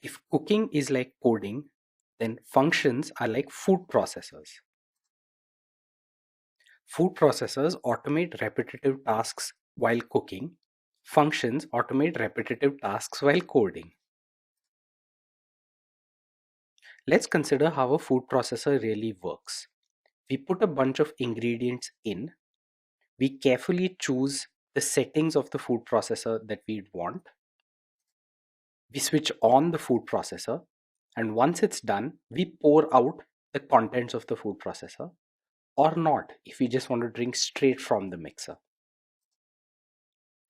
If cooking is like coding, then functions are like food processors. Food processors automate repetitive tasks while cooking. Functions automate repetitive tasks while coding. Let's consider how a food processor really works. We put a bunch of ingredients in. We carefully choose the settings of the food processor that we want. We switch on the food processor, and once it's done, we pour out the contents of the food processor, or not if we just want to drink straight from the mixer.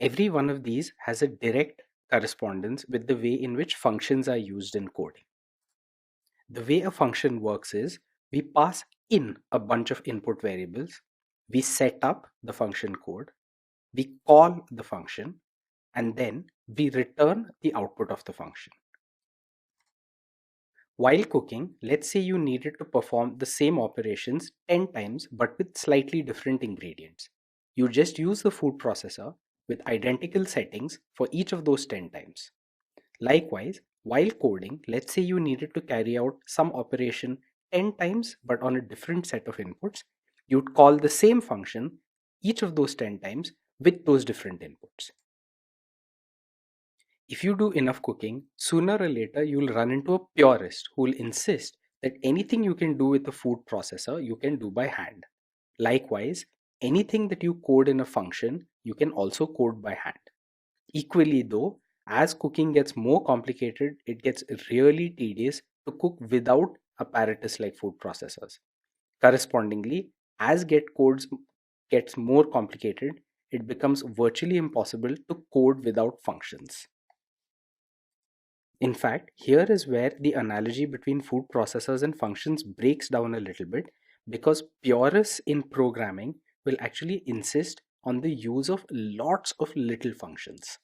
Every one of these has a direct correspondence with the way in which functions are used in coding. The way a function works is we pass in a bunch of input variables, we set up the function code, we call the function, and then we return the output of the function. While cooking, let's say you needed to perform the same operations 10 times but with slightly different ingredients. You just use the food processor with identical settings for each of those 10 times. Likewise, while coding, let's say you needed to carry out some operation 10 times but on a different set of inputs, you'd call the same function each of those 10 times with those different inputs. If you do enough cooking, sooner or later you'll run into a purist who will insist that anything you can do with a food processor, you can do by hand. Likewise, anything that you code in a function, you can also code by hand. Equally though, as cooking gets more complicated, it gets really tedious to cook without apparatus like food processors. Correspondingly, as codes gets more complicated, it becomes virtually impossible to code without functions. In fact, here is where the analogy between food processors and functions breaks down a little bit, because purists in programming will actually insist on the use of lots of little functions.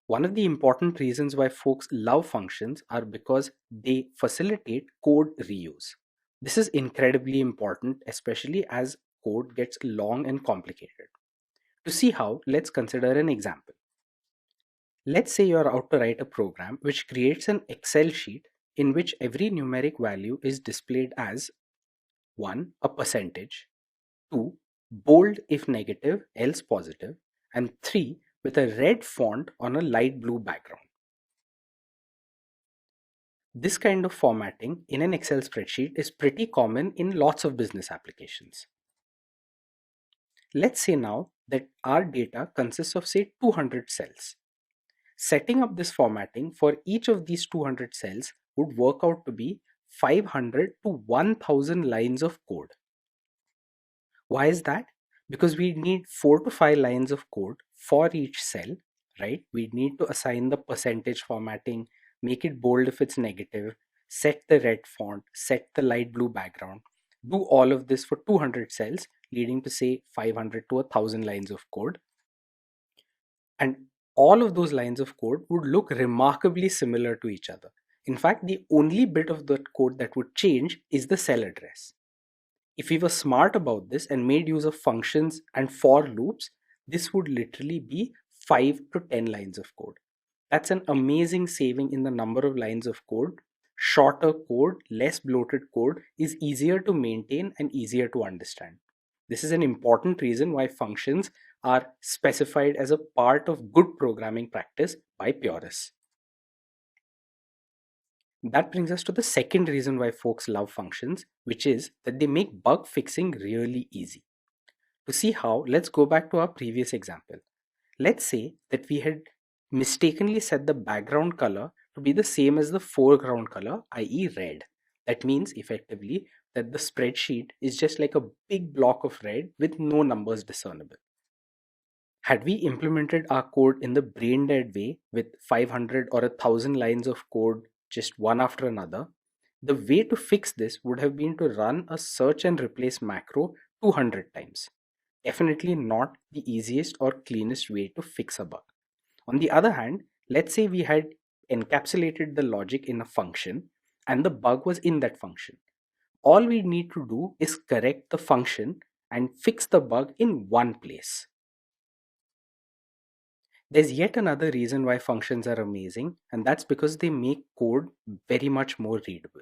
One of the important reasons why folks love functions are because they facilitate code reuse. This is incredibly important, especially as code gets long and complicated. To see how, let's consider an example. Let's say you're out to write a program which creates an Excel sheet in which every numeric value is displayed as 1. A percentage, 2. Bold if negative, else positive, and 3. With a red font on a light blue background. This kind of formatting in an Excel spreadsheet is pretty common in lots of business applications. Let's say now that our data consists of say 200 cells. Setting up this formatting for each of these 200 cells would work out to be 500 to 1000 lines of code. Why is that? Because we need 4 to 5 lines of code for each cell, right? We need to assign the percentage formatting, make it bold if it's negative, set the red font, set the light blue background, do all of this for 200 cells, leading to say 500 to 1000 lines of code. And all of those lines of code would look remarkably similar to each other. In fact, the only bit of that code that would change is the cell address. If we were smart about this and made use of functions and for loops, this would literally be 5 to 10 lines of code. That's an amazing saving in the number of lines of code. Shorter code, less bloated code is easier to maintain and easier to understand. This is an important reason why functions are specified as a part of good programming practice by purists. That brings us to the second reason why folks love functions, which is that they make bug fixing really easy. To see how, let's go back to our previous example. Let's say that we had mistakenly set the background color to be the same as the foreground color, i.e. red. That means effectively that the spreadsheet is just like a big block of red with no numbers discernible. Had we implemented our code in the brain dead way with 500 or 1000 lines of code just one after another, the way to fix this would have been to run a search and replace macro 200 times. Definitely not the easiest or cleanest way to fix a bug. On the other hand, let's say we had encapsulated the logic in a function and the bug was in that function. All we need to do is correct the function and fix the bug in one place. There's yet another reason why functions are amazing, and that's because they make code very much more readable.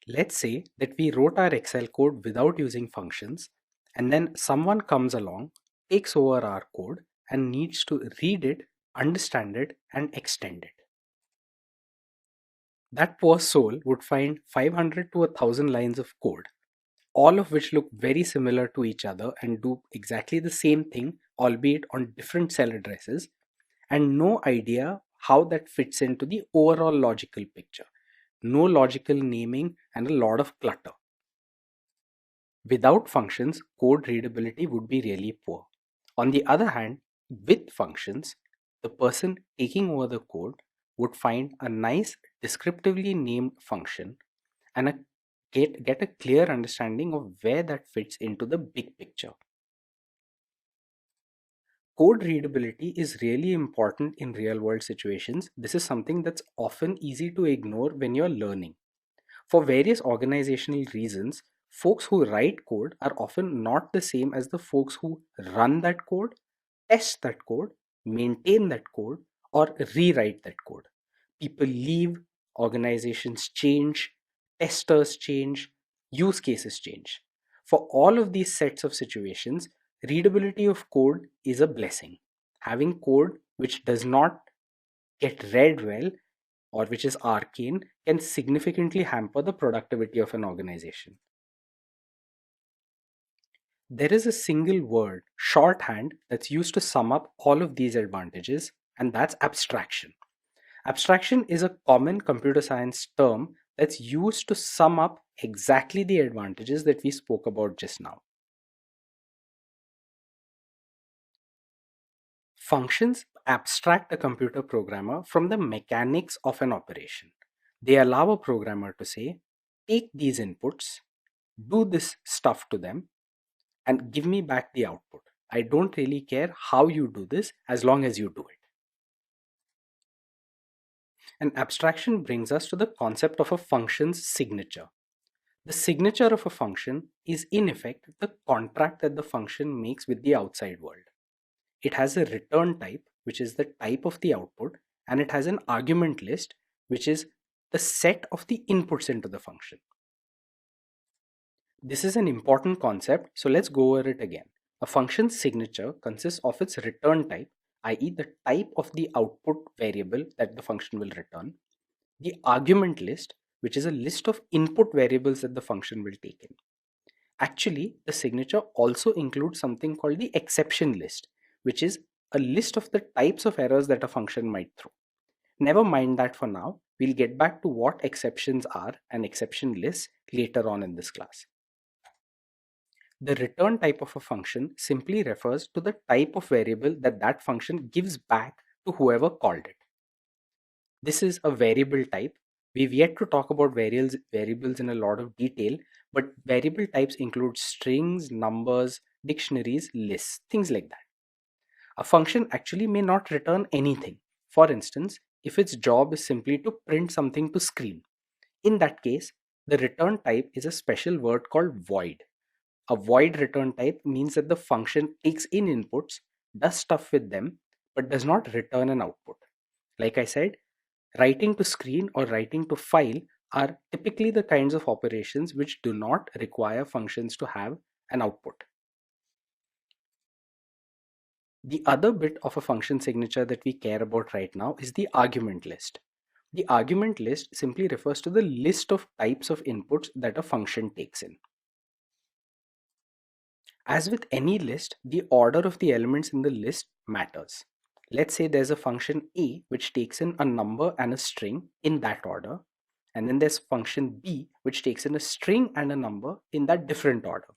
Let's say that we wrote our Excel code without using functions, and then someone comes along, takes over our code, and needs to read it, understand it, and extend it. That poor soul would find 500 to 1000 lines of code, all of which look very similar to each other and do exactly the same thing, albeit on different cell addresses, and no idea how that fits into the overall logical picture. No logical naming and a lot of clutter. Without functions, code readability would be really poor. On the other hand, with functions, the person taking over the code would find a nice descriptively named function and get a clear understanding of where that fits into the big picture. Code readability is really important in real world situations. This is something that's often easy to ignore when you're learning. For various organizational reasons, folks who write code are often not the same as the folks who run that code, test that code, maintain that code, or rewrite that code. People leave, organizations change, testers change, use cases change. For all of these sets of situations, readability of code is a blessing. Having code which does not get read well or which is arcane can significantly hamper the productivity of an organization. There is a single word, shorthand, that's used to sum up all of these advantages, and that's abstraction. Abstraction is a common computer science term that's used to sum up exactly the advantages that we spoke about just now. Functions abstract a computer programmer from the mechanics of an operation. They allow a programmer to say, take these inputs, do this stuff to them, and give me back the output. I don't really care how you do this as long as you do it. An abstraction brings us to the concept of a function's signature. The signature of a function is in effect the contract that the function makes with the outside world. It has a return type, which is the type of the output, and it has an argument list, which is the set of the inputs into the function. This is an important concept, so let's go over it again. A function's signature consists of its return type, i.e., the type of the output variable that the function will return, the argument list, which is a list of input variables that the function will take in. Actually, the signature also includes something called the exception list, which is a list of the types of errors that a function might throw. Never mind that for now. We'll get back to what exceptions are and exception lists later on in this class. The return type of a function simply refers to the type of variable that that function gives back to whoever called it. This is a variable type. We've yet to talk about variables in a lot of detail, but variable types include strings, numbers, dictionaries, lists, things like that. A function actually may not return anything. For instance, if its job is simply to print something to screen. In that case, the return type is a special word called void. A void return type means that the function takes in inputs, does stuff with them, but does not return an output. Like I said, writing to screen or writing to file are typically the kinds of operations which do not require functions to have an output. The other bit of a function signature that we care about right now is the argument list. The argument list simply refers to the list of types of inputs that a function takes in. As with any list, the order of the elements in the list matters. Let's say there's a function A which takes in a number and a string in that order, and then there's function B which takes in a string and a number in that different order.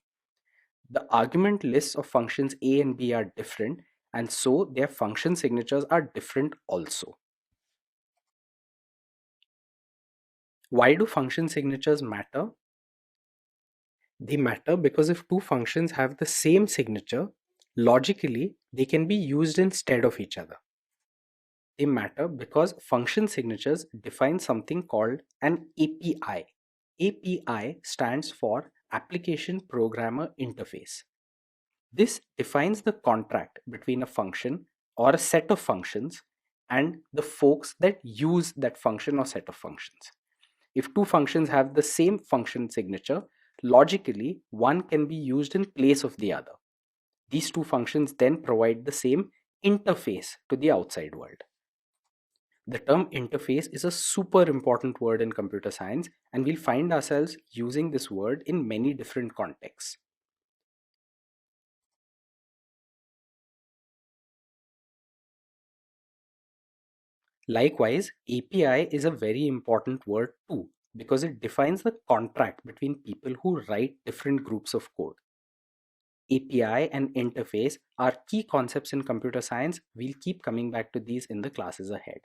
The argument lists of functions A and B are different, and so their function signatures are different also. Why do function signatures matter? They matter because if two functions have the same signature, logically they can be used instead of each other. They matter because function signatures define something called an API. API stands for Application Programmer Interface. This defines the contract between a function or a set of functions and the folks that use that function or set of functions. If two functions have the same function signature, logically one can be used in place of the other. These two functions then provide the same interface to the outside world. The term interface is a super important word in computer science, and we'll find ourselves using this word in many different contexts. Likewise, API is a very important word too, because it defines the contract between people who write different groups of code. API and interface are key concepts in computer science. We'll keep coming back to these in the classes ahead.